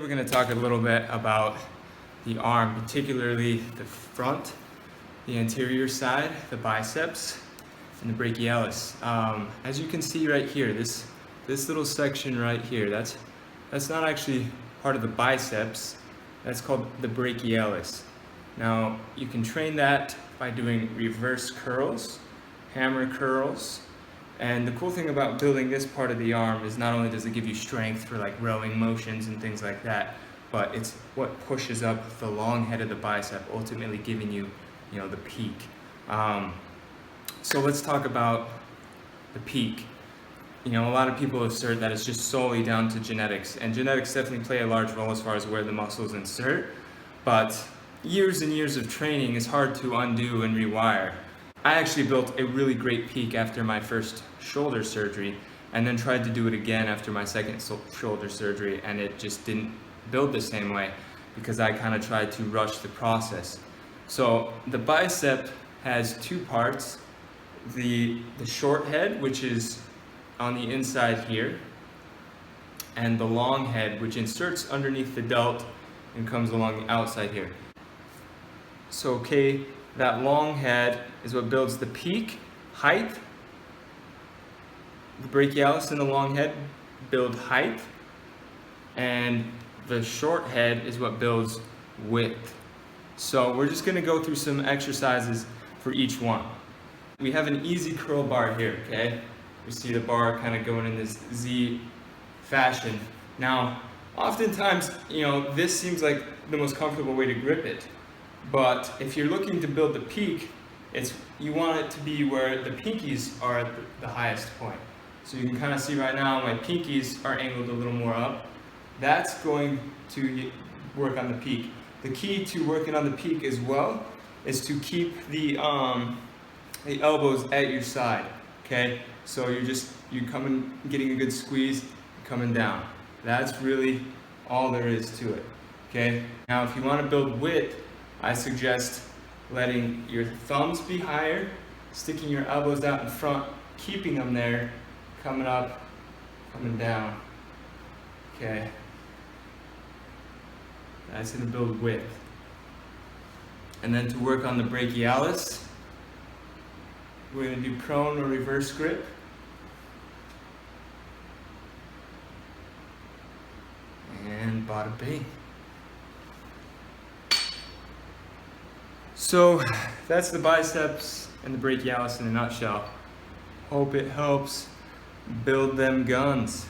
we're going to talk a little bit about the arm, particularly the front, the anterior side, the biceps, and the brachialis. As you can see right here, this little section right here, that's not actually part of the biceps. That's called the brachialis. Now, you can train that by doing reverse curls, hammer curls, and the cool thing about building this part of the arm is not only does it give you strength for like rowing motions and things like that, but it's what pushes up the long head of the bicep, ultimately giving you, the peak. So let's talk about the peak. A lot of people assert that it's just solely down to genetics, and genetics definitely play a large role as far as where the muscles insert, but years and years of training is hard to undo and rewire. I actually built a really great peak after my first shoulder surgery, and then tried to do it again after my second shoulder surgery, and it just didn't build the same way because I kind of tried to rush the process. So the bicep has two parts: the short head, which is on the inside here, and the long head, which inserts underneath the delt and comes along the outside here. So that long head is what builds the peak, height. The brachialis and the long head build height, and the short head is what builds width. So we're just going to go through some exercises for each one. We have an easy curl bar here, okay? We see the bar kind of going in this Z fashion. Now, oftentimes, this seems like the most comfortable way to grip it. But if you're looking to build the peak, you want it to be where the pinkies are at the highest point. So you can kind of see right now my pinkies are angled a little more up. That's going to work on the peak. The key to working on the peak as well is to keep the elbows at your side. Okay, so you're coming, getting a good squeeze, coming down. That's really all there is to it. Okay. Now, if you want to build width, I suggest letting your thumbs be higher, sticking your elbows out in front, keeping them there, coming up, coming down. Okay. That's going to build width. And then to work on the brachialis, we're going to do prone or reverse grip. And bada bing. So that's the biceps and the brachialis in a nutshell. Hope it helps build them guns.